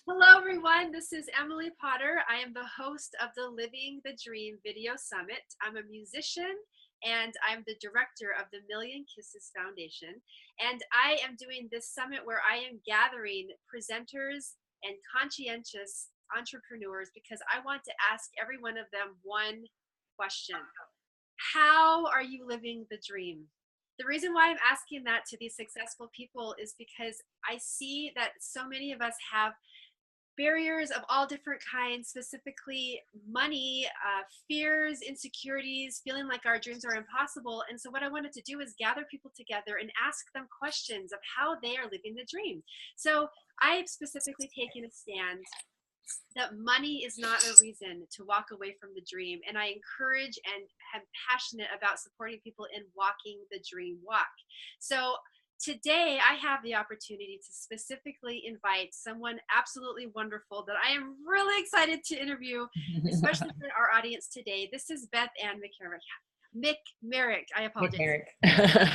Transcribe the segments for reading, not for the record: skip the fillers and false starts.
Hello, everyone. This is Emily Potter. I am the host of the Living the Dream Video Summit. I'm a musician and I'm the director of the Million Kisses Foundation. And I am doing this summit where I am gathering presenters and conscientious entrepreneurs because I want to ask every one of them one question. How are you living the dream? The reason why I'm asking that to these successful people is because I see that so many of us have barriers of all different kinds, specifically money, fears, insecurities, feeling like our dreams are impossible. And so what I wanted to do is gather people together and ask them questions of how they are living the dream. So I've specifically taken a stand that money is not a reason to walk away from the dream. And I encourage and am passionate about supporting people in walking the dream walk. So today, I have the opportunity to specifically invite someone absolutely wonderful that I am really excited to interview, especially for our audience today. This is Beth Ann McMerrick. I apologize.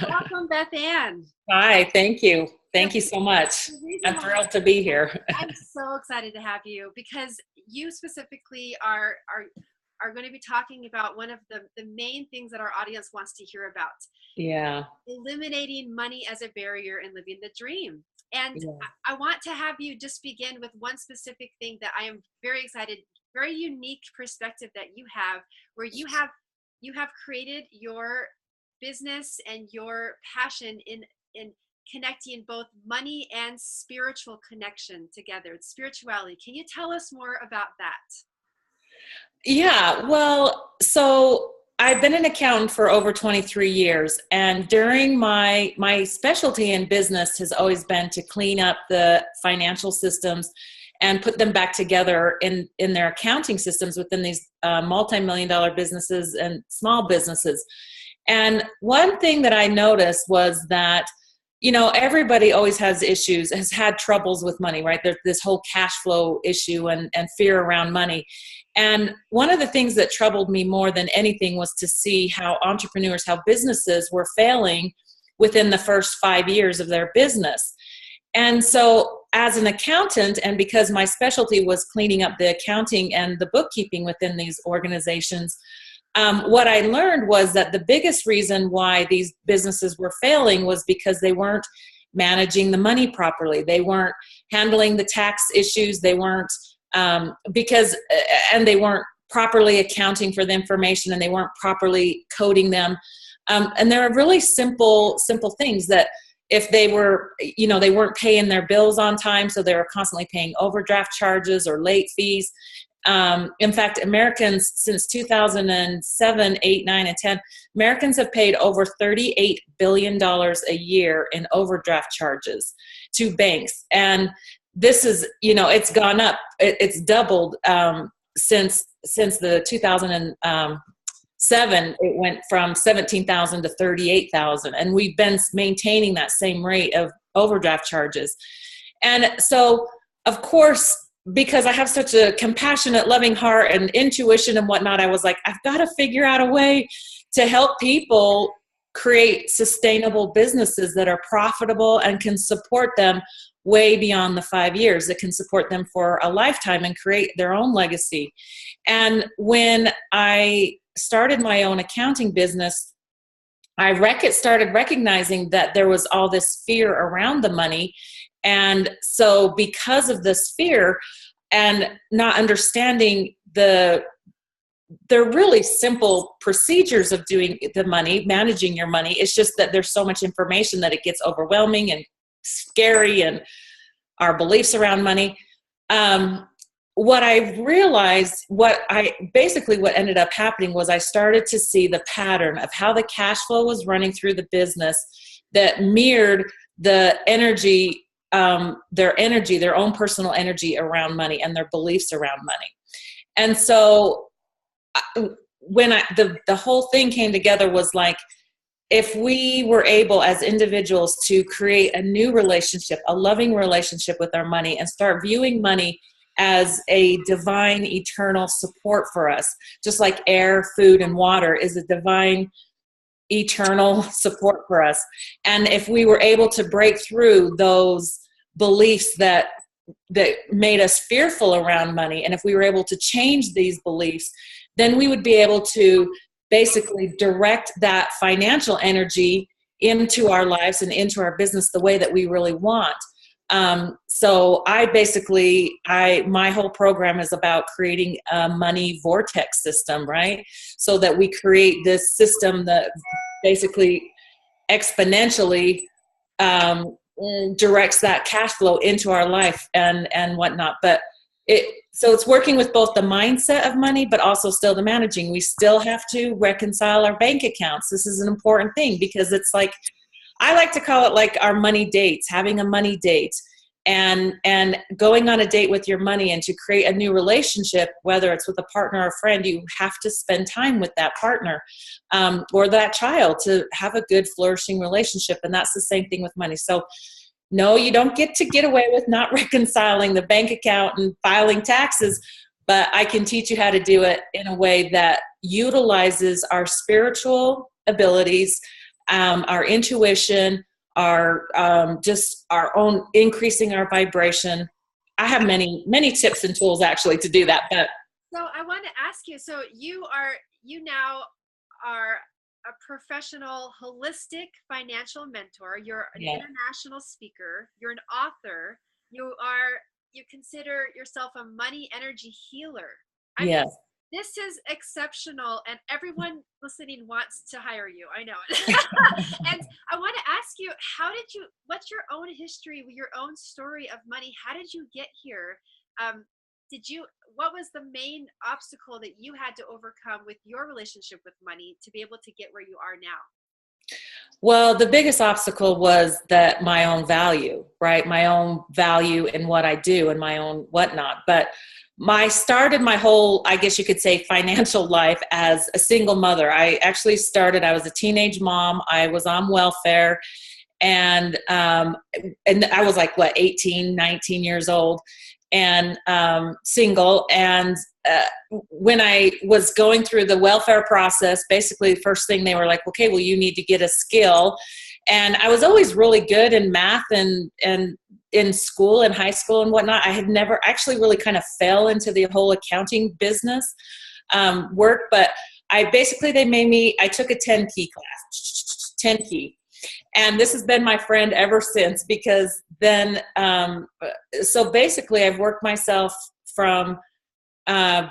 Welcome, Beth Ann. Hi, thank you. Thank you so much. I'm thrilled to be here. I'm so excited to have you because you specifically are going to be talking about one of the main things that our audience wants to hear about. Yeah. Eliminating money as a barrier and living the dream. And I want to have you just begin with one specific thing that I am very excited, very unique perspective that you have, where you have created your business and your passion in connecting both money and spiritual connection together, spirituality. Can you tell us more about that? Yeah, well, so I've been an accountant for over 23 years, and during my specialty in business has always been to clean up the financial systems and put them back together in their accounting systems within these multi-million-dollar businesses and small businesses. And one thing that I noticed was that, you know, everybody always has had troubles with money, right? There's this whole cash flow issue and fear around money. And one of the things that troubled me more than anything was to see how businesses were failing within the first 5 years of their business. And so as an accountant, and because my specialty was cleaning up the accounting and the bookkeeping within these organizations, what I learned was that the biggest reason why these businesses were failing was because they weren't managing the money properly. They weren't handling the tax issues. They weren't and they weren't properly accounting for the information, and they weren't properly coding them. And there are really simple things that if they were, you know, they weren't paying their bills on time, so they were constantly paying overdraft charges or late fees. In fact, Americans since 2007, 8, 9, and 10, Americans have paid over $38 billion a year in overdraft charges to banks. And this is, you know, it's gone up. It's doubled since the 2007. It went from 17,000 to 38,000, and we've been maintaining that same rate of overdraft charges. And so, of course, because I have such a compassionate, loving heart and intuition and whatnot, I was like, I've got to figure out a way to help people create sustainable businesses that are profitable and can support them way beyond the 5 years, that can support them for a lifetime and create their own legacy. And when I started my own accounting business, I started recognizing that there was all this fear around the money. And so because of this fear and not understanding they're really simple procedures of doing the money, managing your money. It's just that there's so much information that it gets overwhelming and scary, and our beliefs around money. What I realized, what ended up happening was I started to see the pattern of how the cash flow was running through the business that mirrored the energy, their own personal energy around money and their beliefs around money. And so when the whole thing came together was like, if we were able as individuals to create a new relationship, a loving relationship with our money, and start viewing money as a divine, eternal support for us, just like air, food, and water is a divine, eternal support for us. And if we were able to break through those beliefs that that made us fearful around money. And if we were able to change these beliefs, then we would be able to basically direct that financial energy into our lives and into our business the way that we really want. So my whole program is about creating a money vortex system, right? So that we create this system that basically exponentially directs that cash flow into our life and whatnot. But so it's working with both the mindset of money, but also still the managing. We still have to reconcile our bank accounts. This is an important thing because it's like, I like to call it like our money dates, having a money date and going on a date with your money. And to create a new relationship, whether it's with a partner or a friend, you have to spend time with that partner or that child to have a good flourishing relationship. And that's the same thing with money. So no, you don't get to get away with not reconciling the bank account and filing taxes, but I can teach you how to do it in a way that utilizes our spiritual abilities, our intuition, our just our own increasing our vibration. I have many tips and tools actually to do that. But so I want to ask you. So you now are a professional holistic financial mentor. You're an international speaker. You're an author. You consider yourself a money energy healer. Yes. This is exceptional, and everyone listening wants to hire you. I know it. And I want to ask you, what's your own history, your own story of money? How did you get here? What was the main obstacle that you had to overcome with your relationship with money to be able to get where you are now? Well, the biggest obstacle was that my own value, right? My own value in what I do and my own whatnot. But started my whole, I guess you could say, financial life as a single mother. I was a teenage mom. I was on welfare, and I was like, 18, 19 years old, and single. And when I was going through the welfare process, basically the first thing they were like, okay, well, you need to get a skill. And I was always really good in math and in school and high school and whatnot. I had never actually really kind of fell into the whole accounting business work, but I took a 10 key class, 10 key. And this has been my friend ever since, because then, so basically I've worked myself from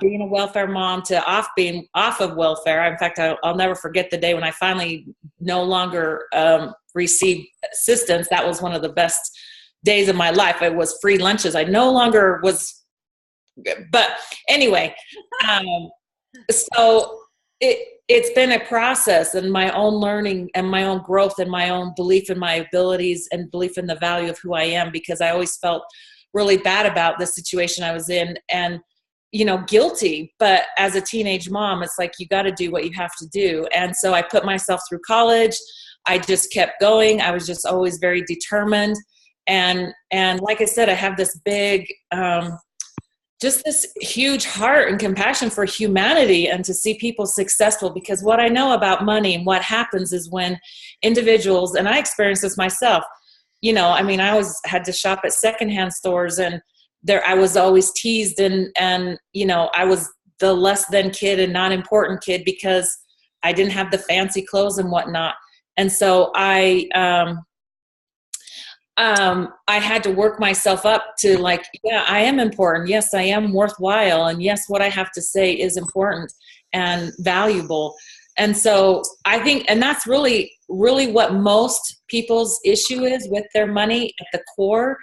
being a welfare mom to being off of welfare. In fact, I'll never forget the day when I finally no longer received assistance. That was one of the best days of my life. It was free lunches. I no longer was, but anyway, so it's been a process, and my own learning and my own growth and my own belief in my abilities and belief in the value of who I am, because I always felt really bad about the situation I was in and, guilty. But as a teenage mom, it's like, you got to do what you have to do. And so I put myself through college. I just kept going. I was just always very determined. And like I said, I have this big, just this huge heart and compassion for humanity and to see people successful. Because what I know about money and what happens is when individuals, and I experienced this myself, I always had to shop at secondhand stores, and I was always teased and I was the less than kid and not important kid because I didn't have the fancy clothes and whatnot. And so I had to work myself up to like, yeah, I am important. Yes, I am worthwhile. And yes, what I have to say is important and valuable. And so I think, and that's really, really what most people's issue is with their money at the core,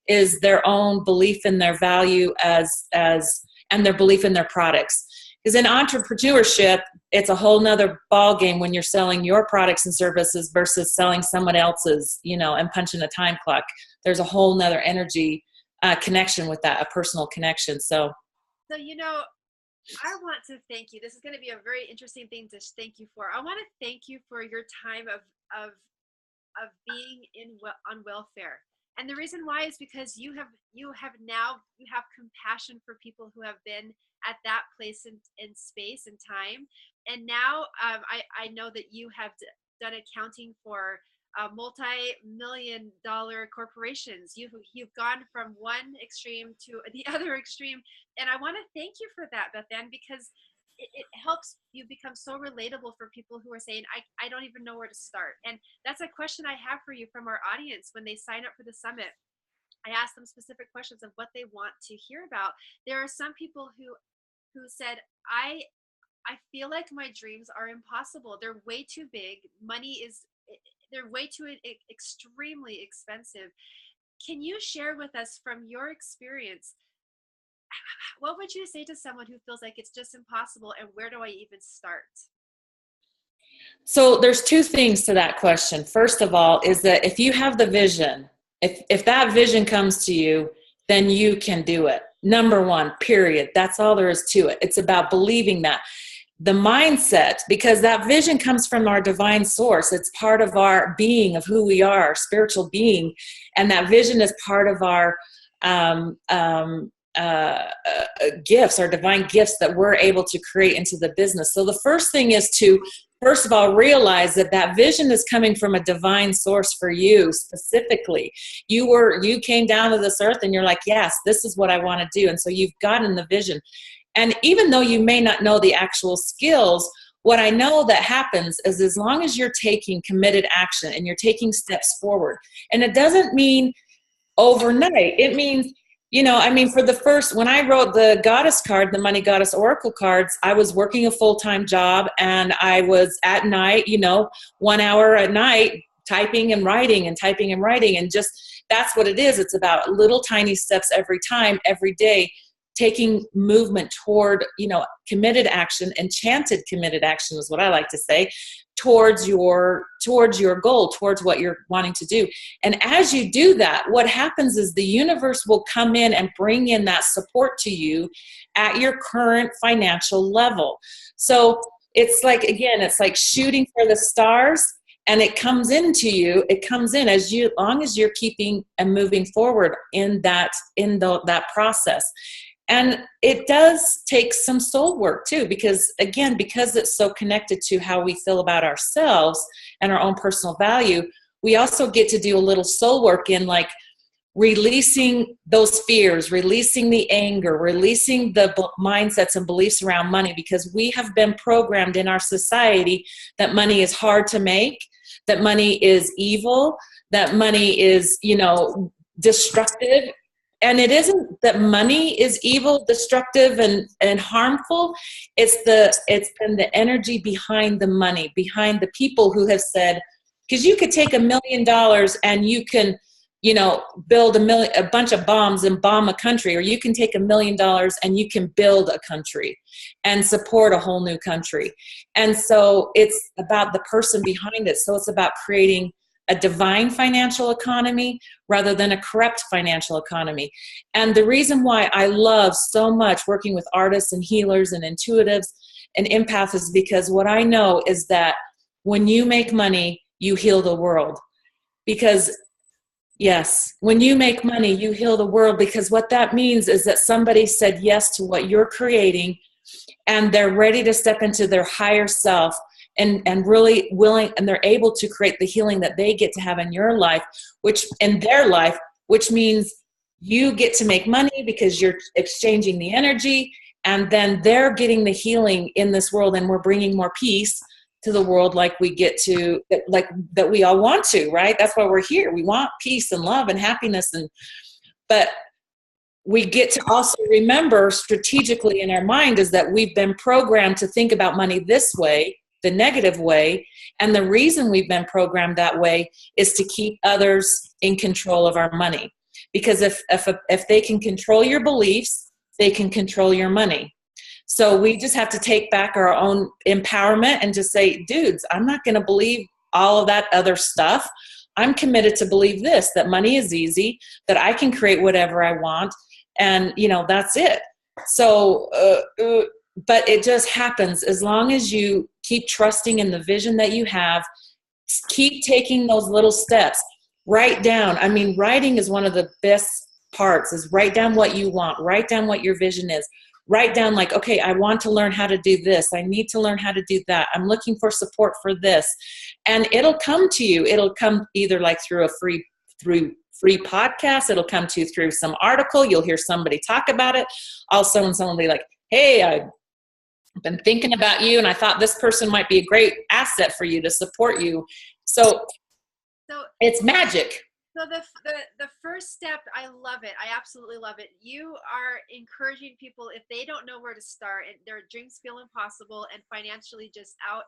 is their own belief in their value and their belief in their products. Because in entrepreneurship, it's a whole nother ball game when you're selling your products and services versus selling someone else's, and punching a time clock. There's a whole nother energy connection with that, a personal connection. So, I want to thank you. This is going to be a very interesting thing to thank you for. I want to thank you for your time of being on welfare. And the reason why is because you have compassion for people who have been at that place in space and time. And now I know that you have done accounting for multi-million dollar corporations. You've gone from one extreme to the other extreme, and I want to thank you for that, Beth Ann, because it helps you become so relatable for people who are saying, I don't even know where to start. And that's a question I have for you from our audience when they sign up for the summit. I ask them specific questions of what they want to hear about. There are some people who said, I feel like my dreams are impossible. They're way too big. They're way too extremely expensive. Can you share with us from your experience, what would you say to someone who feels like it's just impossible, and where do I even start? So there's two things to that question. First of all, is that if you have the vision, if that vision comes to you, then you can do it. Number one, period. That's all there is to it. It's about believing that. The mindset, because that vision comes from our divine source. It's part of our being, of who we are, our spiritual being. And that vision is part of our gifts, our divine gifts that we're able to create into the business. So the first thing is to, first of all, realize that that vision is coming from a divine source for you specifically. You came down to this earth and you're like, yes, this is what I want to do. And so you've gotten the vision. And even though you may not know the actual skills, what I know that happens is as long as you're taking committed action and you're taking steps forward, and it doesn't mean overnight. It means, for the first, when I wrote the goddess card, the money goddess oracle cards, I was working a full-time job, and I was at night, 1 hour at night, typing and writing and just, that's what it is. It's about little tiny steps every time, every day, taking movement toward, committed action, enchanted committed action is what I like to say, towards your goal, towards what you're wanting to do. And as you do that, what happens is the universe will come in and bring in that support to you at your current financial level. So it's like, again, it's like shooting for the stars, and it comes into you. It comes in as long as you're keeping and moving forward in that process. And it does take some soul work too, because it's so connected to how we feel about ourselves and our own personal value. We also get to do a little soul work in like releasing those fears, releasing the anger, releasing the mindsets and beliefs around money, because we have been programmed in our society that money is hard to make, that money is evil, that money is, destructive. And it isn't that money is evil, destructive, and harmful. It's been the energy behind the money, behind the people who have said, because you could take $1 million and you can, build a bunch of bombs and bomb a country, or you can take $1 million and you can build a country and support a whole new country. And so it's about the person behind it. So it's about creating a divine financial economy rather than a corrupt financial economy. And the reason why I love so much working with artists and healers and intuitives and empaths is because what I know is that when you make money, you heal the world. Because yes, when you make money, you heal the world, because what that means is that somebody said yes to what you're creating, and they're ready to step into their higher self and really willing, and they're able to create the healing that they get to have in your life, which means you get to make money because you're exchanging the energy, and then they're getting the healing in this world, and we're bringing more peace to the world like we get to, like that we all want to, right? That's why we're here. We want peace and love and happiness, but we get to also remember strategically in our mind is that we've been programmed to think about money this way, the negative way. And the reason we've been programmed that way is to keep others in control of our money. Because if they can control your beliefs, they can control your money. So we just have to take back our own empowerment and just say, dudes, I'm not going to believe all of that other stuff. I'm committed to believe this, that money is easy, that I can create whatever I want. And, that's it. So, but it just happens as long as you keep trusting in the vision that you have, keep taking those little steps. Write down. I mean, writing is one of the best parts, is write down what you want, write down what your vision is, write down like, okay, I want to learn how to do this. I need to learn how to do that. I'm looking for support for this. And it'll come to you. It'll come either like through a free podcast. It'll come to you through some article. You'll hear somebody talk about it. Also, and someone will be like, hey, I've been thinking about you, and I thought this person might be a great asset for you to support you. So it's magic. So the first step, I love it. I absolutely love it. You are encouraging people, if they don't know where to start and their dreams feel impossible and financially just out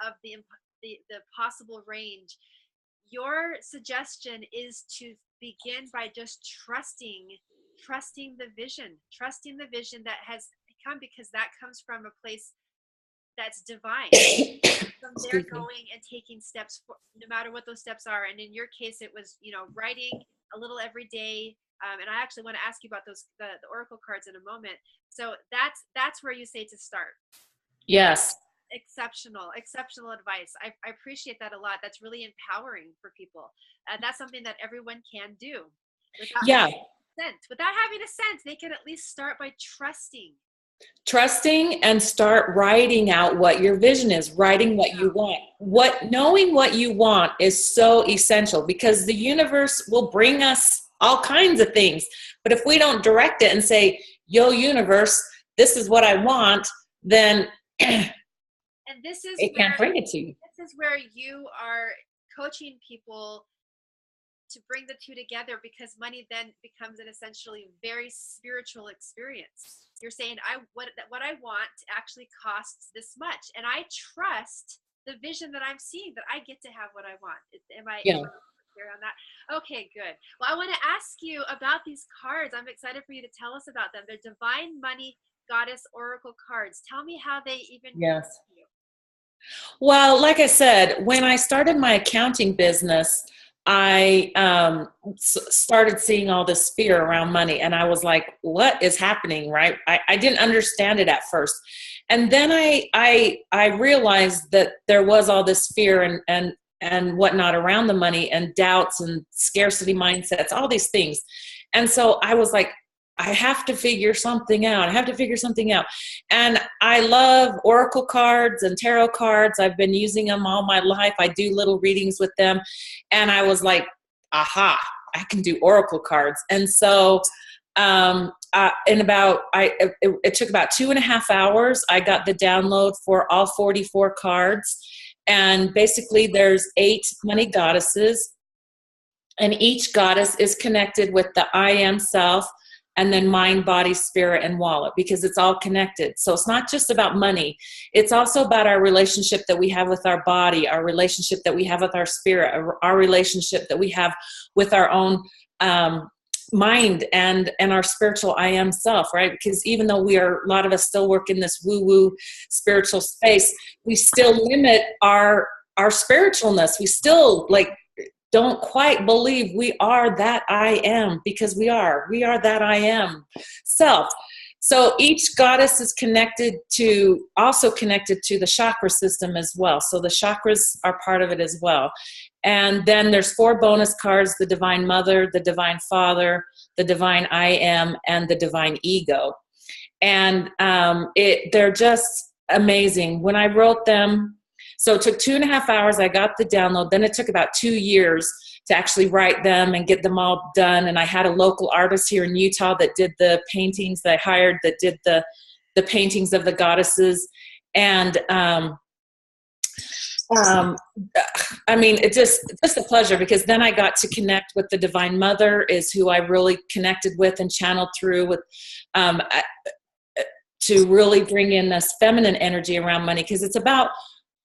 of the possible range, your suggestion is to begin by just trusting the vision that has come, because that comes from a place that's divine. From there, going and taking steps, no matter what those steps are. And in your case, it was, writing a little every day. And I actually want to ask you about the oracle cards in a moment. So that's where you say to start. Yes. Exceptional advice. I appreciate that a lot. That's really empowering for people. That's something that everyone can do. Without having a sense, they can at least start by trusting and start writing out what your vision is, writing what you want. Knowing what you want is so essential, because the universe will bring us all kinds of things. But if we don't direct it and say, yo, universe, this is what I want, then it can't bring it to you. This is where you are coaching people to bring the two together, because money then becomes an essentially very spiritual experience. You're saying, what I want actually costs this much, and I trust the vision that I'm seeing, that I get to have what I want. Am I clear on that? Okay, good. Well, I want to ask you about these cards. I'm excited for you to tell us about them. They're Divine Money Goddess Oracle cards. Tell me how they even you. Well, like I said, when I started my accounting business, I started seeing all this fear around money, and I was like, what is happening, right? I didn't understand it at first. And then I realized that there was all this fear and whatnot around the money, and doubts and scarcity mindsets, all these things. And so I was like, I have to figure something out. And I love oracle cards and tarot cards. I've been using them all my life. I do little readings with them. And I was like, aha, I can do oracle cards. And so it took about 2.5 hours. I got the download for all 44 cards. And basically there's 8 money goddesses. And each goddess is connected with the I am self, and then mind, body, spirit, and wallet, because it's all connected. So it's not just about money. It's also about our relationship that we have with our body, our relationship that we have with our spirit, our relationship that we have with our own mind and our spiritual I am self, right? Because even though a lot of us still work in this woo-woo spiritual space, we still limit our spiritualness. We still don't quite believe we are that I am, because we are that I am self. So each goddess is also connected to the chakra system as well. So the chakras are part of it as well. And then there's 4 bonus cards: the Divine Mother, the Divine Father, the Divine I Am, and the Divine Ego. And they're just amazing. When I wrote them, so it took 2.5 hours. I got the download. Then it took about 2 years to actually write them and get them all done. And I had a local artist here in Utah that did the paintings that I hired, that did the paintings of the goddesses. And I mean, it's just a pleasure, because then I got to connect with the Divine Mother, is who I really connected with and channeled through with, to really bring in this feminine energy around money, because it's about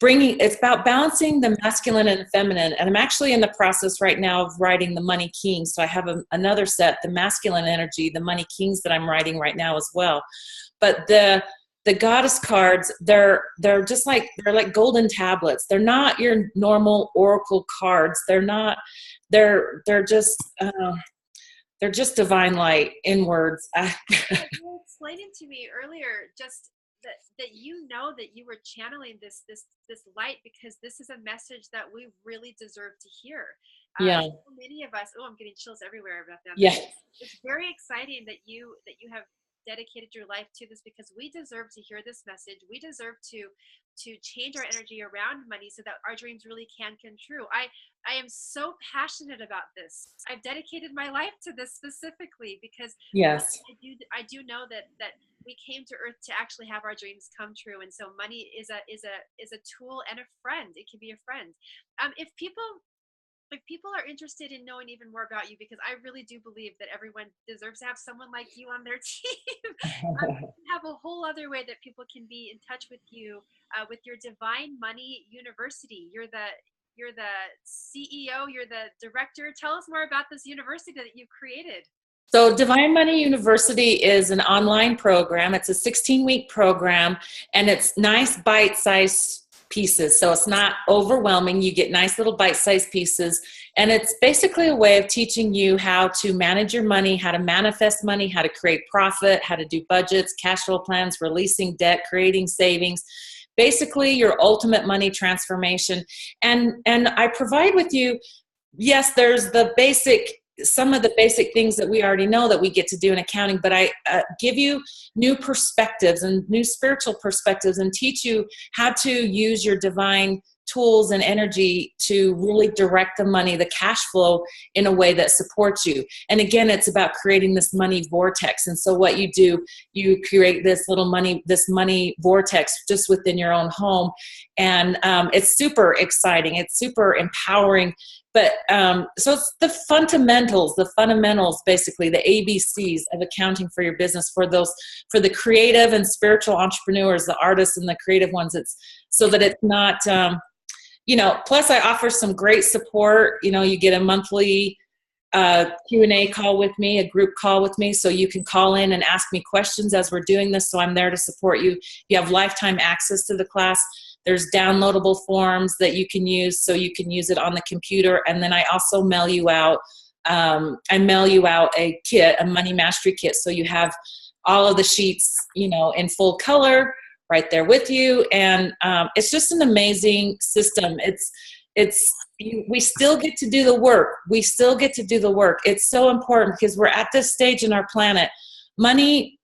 balancing the masculine and the feminine. And I'm actually in the process right now of writing the Money Kings. So I have another set, the masculine energy, the Money Kings, that I'm writing right now as well. But the goddess cards, they're like golden tablets. They're not your normal oracle cards. They're just divine light in words. You were explaining to me earlier just that you were channeling this light, because this is a message that we really deserve to hear. So many of us, I'm getting chills everywhere about that. Yeah. It's very exciting that you have dedicated your life to this because we deserve to hear this message. We deserve to change our energy around money so that our dreams really can come true. I am so passionate about this. I've dedicated my life to this specifically because Yes. I do know that we came to earth to actually have our dreams come true. And so money is a tool and a friend. It can be a friend. If people are interested in knowing even more about you, because I really do believe that everyone deserves to have someone like you on their team. You have a whole other way that people can be in touch with you, with your Divine Money University. You're the CEO, you're the director. Tell us more about this university that you've created. So Divine Money University is an online program. It's a 16-week program, and it's nice bite-sized pieces. So it's not overwhelming. You get nice little bite-sized pieces. And it's basically a way of teaching you how to manage your money, how to manifest money, how to create profit, how to do budgets, cash flow plans, releasing debt, creating savings, basically your ultimate money transformation. And I provide with you, yes, there's some of the basic things that we already know that we get to do in accounting, but I give you new perspectives and new spiritual perspectives and teach you how to use your divine tools and energy to really direct the money, the cash flow, in a way that supports you. And again, it's about creating this money vortex. And so what you do, you create this money vortex just within your own home. And it's super exciting. It's super empowering. But so it's the fundamentals, basically the ABCs of accounting for your business for the creative and spiritual entrepreneurs, the artists and the creative ones. It's so that it's not, plus I offer some great support. You get a monthly Q&A call with me, a group call with me, so you can call in and ask me questions as we're doing this. So I'm there to support you. You have lifetime access to the class. There's downloadable forms that you can use, so you can use it on the computer. And then I also mail you out a kit, a money mastery kit. So you have all of the sheets, in full color right there with you. And it's just an amazing system. We still get to do the work. It's so important because we're at this stage in our planet. Money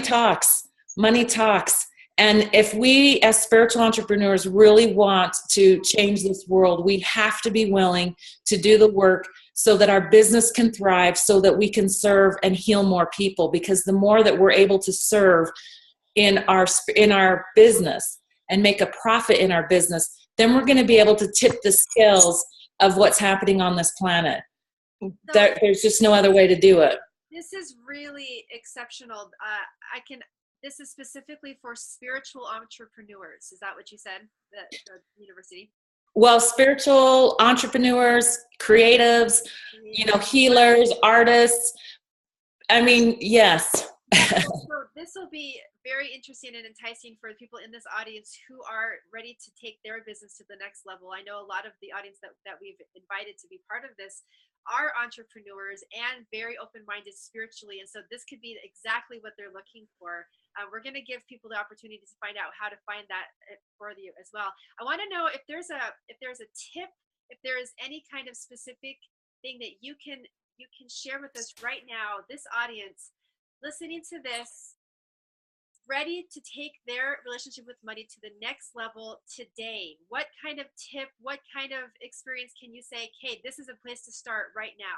talks. Money talks. And if we as spiritual entrepreneurs really want to change this world, we have to be willing to do the work so that our business can thrive, so that we can serve and heal more people. Because the more that we're able to serve in our business and make a profit in our business, then we're going to be able to tip the scales of what's happening on this planet. There's just no other way to do it. This is really exceptional. This is specifically for spiritual entrepreneurs. Is that what you said, the university? Well, spiritual entrepreneurs, creatives, healers, artists. I mean, yes. So this will be very interesting and enticing for people in this audience who are ready to take their business to the next level. I know a lot of the audience that we've invited to be part of this are entrepreneurs and very open-minded spiritually. And so this could be exactly what they're looking for. We're going to give people the opportunity to find out how to find that for you as well. I want to know if there's a tip, if there is any kind of specific thing that you can share with us right now, this audience listening to this, ready to take their relationship with money to the next level today. What kind of tip, what kind of experience can you say, hey, this is a place to start right now?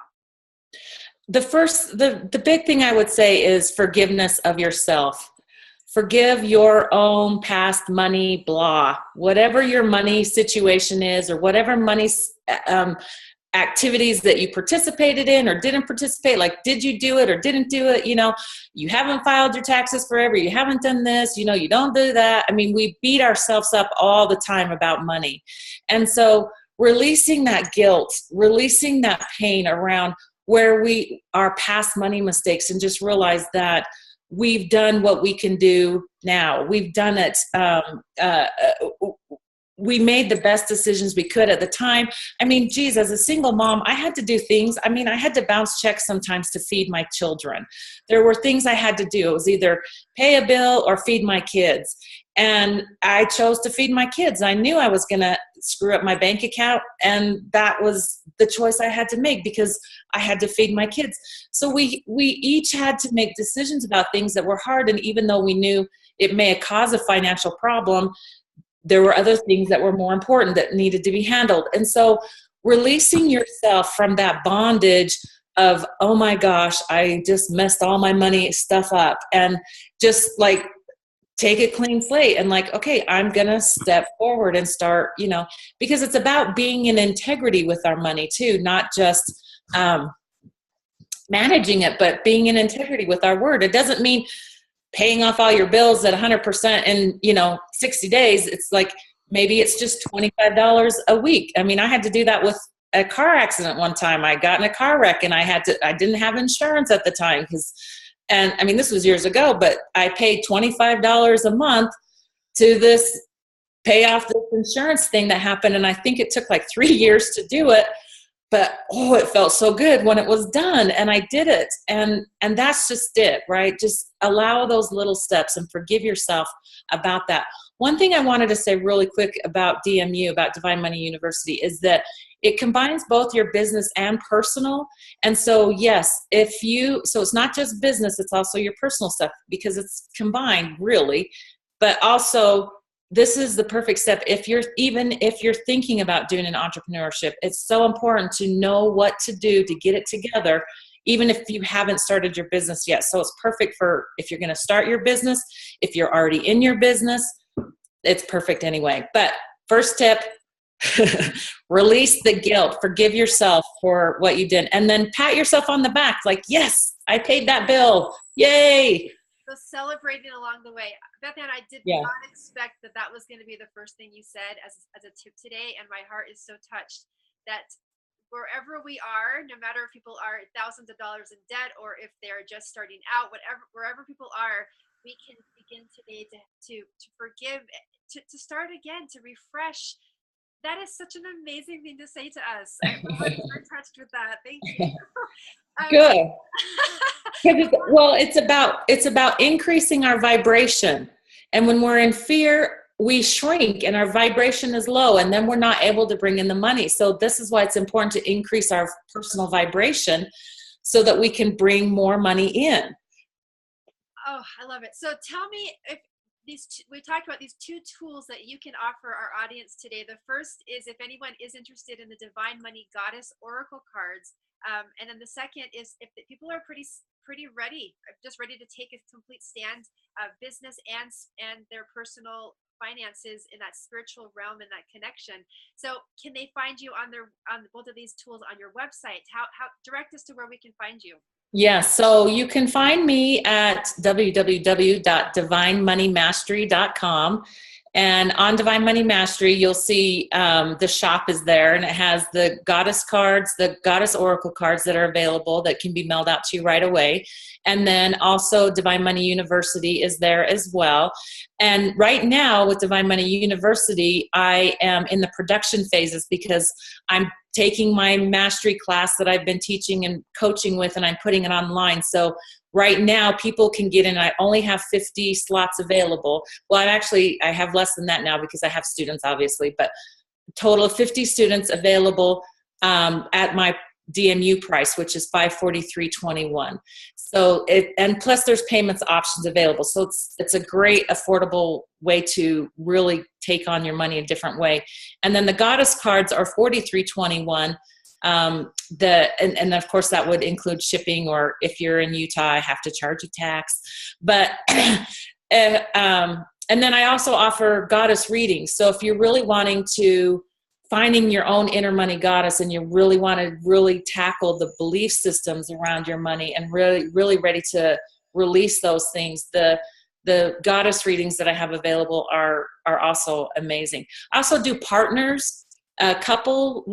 The big thing I would say is forgiveness of yourself. Forgive your own past money blah. Whatever your money situation is, or whatever money activities that you participated in or didn't participate, like did you do it or didn't do it, you haven't filed your taxes forever, you haven't done this, you don't do that. I mean, we beat ourselves up all the time about money. And so releasing that guilt, releasing that pain around where our past money mistakes, and just realize that we've done what we can do now. We've done it. we made the best decisions we could at the time. I mean, geez, as a single mom, I had to do things. I mean, I had to bounce checks sometimes to feed my children. There were things I had to do. It was either pay a bill or feed my kids. And I chose to feed my kids. I knew I was going to screw up my bank account, and that was the choice I had to make because I had to feed my kids. So we each had to make decisions about things that were hard. And even though we knew it may cause a financial problem, there were other things that were more important that needed to be handled. And so releasing yourself from that bondage of, oh my gosh, I just messed all my money stuff up, and just like take a clean slate and like, okay, I'm going to step forward and start, because it's about being in integrity with our money too, not just managing it, but being in integrity with our word. It doesn't mean paying off all your bills at 100% in, 60 days. It's like, maybe it's just $25 a week. I mean, I had to do that with a car accident one time. I got in a car wreck and I didn't have insurance at the time and I mean, this was years ago, but I paid $25 a month to pay off this insurance thing that happened. And I think it took like 3 years to do it. But, it felt so good when it was done, and I did it. And that's just it, right? Just allow those little steps and forgive yourself about that. One thing I wanted to say really quick about DMU, about Divine Money University, is that it combines both your business and personal. And so, yes, so it's not just business, it's also your personal stuff, because it's combined, really. But also, this is the perfect step. If you're thinking about doing an entrepreneurship, it's so important to know what to do to get it together, even if you haven't started your business yet. So it's perfect for if you're going to start your business, if you're already in your business, it's perfect anyway. But first tip, release the guilt, forgive yourself for what you did, and then pat yourself on the back like, yes, I paid that bill. Yay. So celebrating along the way. Beth Ann, I did Yeah. not expect that was going to be the first thing you said as a tip today. And my heart is so touched that wherever we are, no matter if people are thousands of dollars in debt or if they're just starting out, wherever people are, we can begin today to forgive, to start again, to refresh. That is such an amazing thing to say to us. I'm so touched with that. Thank you. Good. It's about increasing our vibration. And when we're in fear, we shrink and our vibration is low, and then we're not able to bring in the money. So this is why it's important to increase our personal vibration so that we can bring more money in. Oh, I love it. So tell me, if we talked about these two tools that you can offer our audience today. The first is if anyone is interested in the Divine Money Goddess Oracle cards. And then the second is if the people are pretty ready, just ready to take a complete stand, business and their personal finances in that spiritual realm and that connection. So can they find you on both of these tools on your website? How direct us to where we can find you? Yeah, so you can find me at www.divinemoneymastery.com. And on Divine Money Mastery, you'll see the shop is there, and it has the goddess cards, the goddess oracle cards that are available that can be mailed out to you right away. And then also Divine Money University is there as well. And right now with Divine Money University, I am in the production phases because I'm taking my mastery class that I've been teaching and coaching with, and I'm putting it online. So right now people can get in. I only have 50 slots available. Well, I have less than that now because I have students, obviously, but a total of 50 students available at my DMU price, which is $543.21. So and plus there's payments options available. So it's a great affordable way to really take on your money a different way. And then the goddess cards are $43.21. And of course that would include shipping, or if you're in Utah, I have to charge a tax. But and then I also offer goddess readings. So if you're really wanting to finding your own inner money goddess, and you really want to really tackle the belief systems around your money and really ready to release those things, the goddess readings that I have available are also amazing. I also do partners, couples.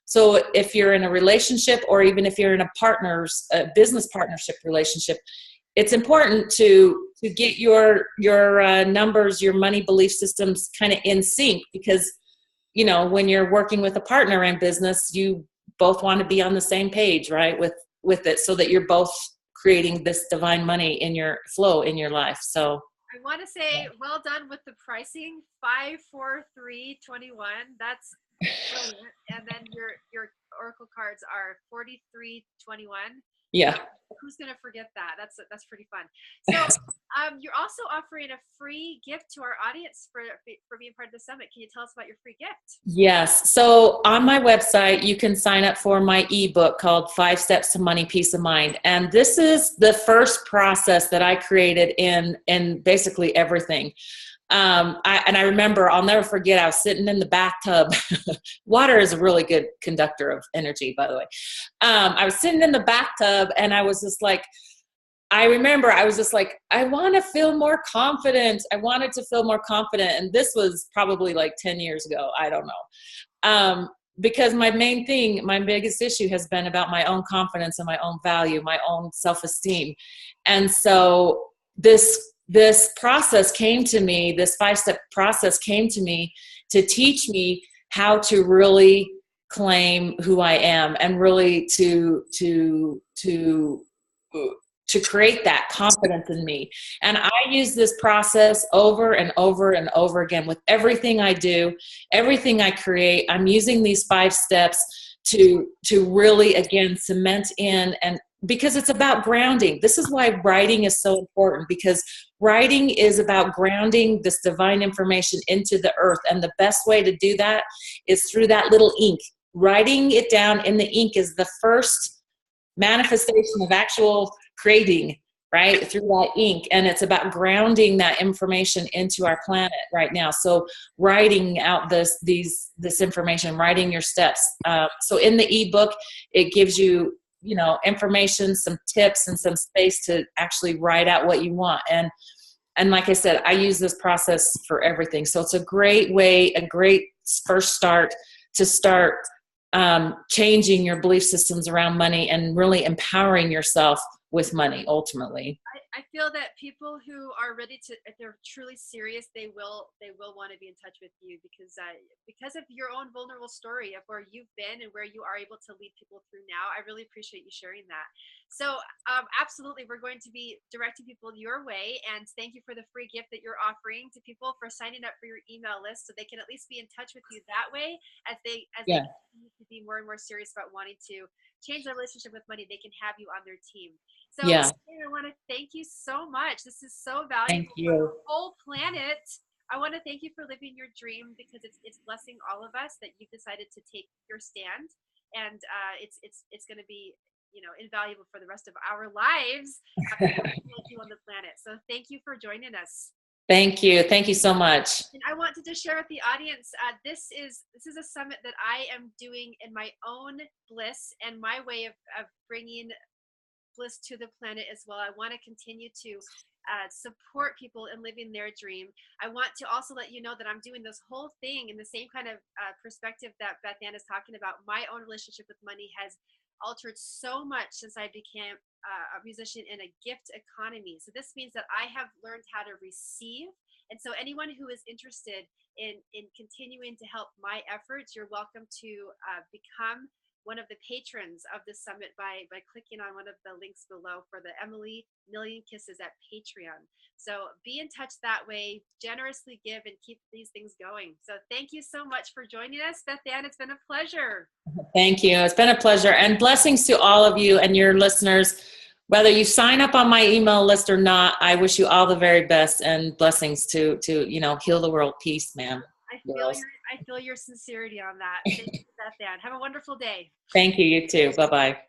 So if you're in a relationship, or even if you're in a business partnership relationship, it's important to get your numbers, your money belief systems kind of in sync, because, you know, when you're working with a partner in business, you both want to be on the same page, right? With it, so that you're both creating this divine money in your flow in your life. So I want to say, well done with the pricing. 54321. That's brilliant. And then your oracle cards are 4321. yeah. Who's gonna forget that? That's pretty fun. So you're also offering a free gift to our audience for being part of the summit. Can you tell us about your free gift? Yes. So on my website, you can sign up for my ebook called 5 Steps to Money, Peace of Mind. And this is the first process that I created in basically everything. I remember, I'll never forget, I was sitting in the bathtub. Water is a really good conductor of energy, by the way. I was sitting in the bathtub and I was just like, I remember I was just like, I want to feel more confident. I wanted to feel more confident. And this was probably like 10 years ago. I don't know. Because my main thing, my biggest issue has been about my own confidence and my own value, my own self-esteem. And so this process came to me, this 5-step process came to me to teach me how to really claim who I am, and really to create that confidence in me. And I use this process over and over and over again with everything I do, everything I create. I'm using these 5 steps to really, again, cement in, and because it's about grounding. This is why writing is so important, because writing is about grounding this divine information into the earth. And the best way to do that is through that little ink. Writing it down in the ink is the first manifestation of actual creating, right, through that ink. And it's about grounding that information into our planet right now. So writing out this information, writing your steps. So in the ebook, it gives you, you know, information, some tips, and some space to actually write out what you want. And like I said, I use this process for everything. So it's a great way, a great first start to start changing your belief systems around money and really empowering yourself with money ultimately. I feel that people who are ready to, if they're truly serious, they will want to be in touch with you, because of your own vulnerable story of where you've been and where you are able to lead people through now. I really appreciate you sharing that. So absolutely, we're going to be directing people your way, and thank you for the free gift that you're offering to people for signing up for your email list, so they can at least be in touch with you that way as they continue to be more and more serious about wanting to change their relationship with money. They can have you on their team. So I want to thank you so much. This is so valuable for the whole planet. I want to thank you for living your dream, because it's blessing all of us that you've decided to take your stand, and it's going to be, you know, invaluable for the rest of our lives on the planet. So thank you for joining us. Thank you so much. And I want to just share with the audience, this is a summit that I am doing in my own bliss and my way of bringing bliss to the planet as well. I want to continue to support people in living their dream. I want to also let you know that I'm doing this whole thing in the same kind of perspective that Beth Ann is talking about. My own relationship with money has altered so much since I became a musician in a gift economy. So this means that I have learned how to receive. And so anyone who is interested in continuing to help my efforts, you're welcome to become one of the patrons of the summit by clicking on one of the links below for the Emily Million Kisses at Patreon. So be in touch that way, generously give, and keep these things going. So thank you so much for joining us, Beth Ann. It's been a pleasure. Thank you. It's been a pleasure, and blessings to all of you and your listeners. Whether you sign up on my email list or not, I wish you all the very best, and blessings to you know, heal the world. Peace, man. I feel your sincerity on that. Thank you, Beth Ann. Have a wonderful day. Thank you. You too. Bye-bye.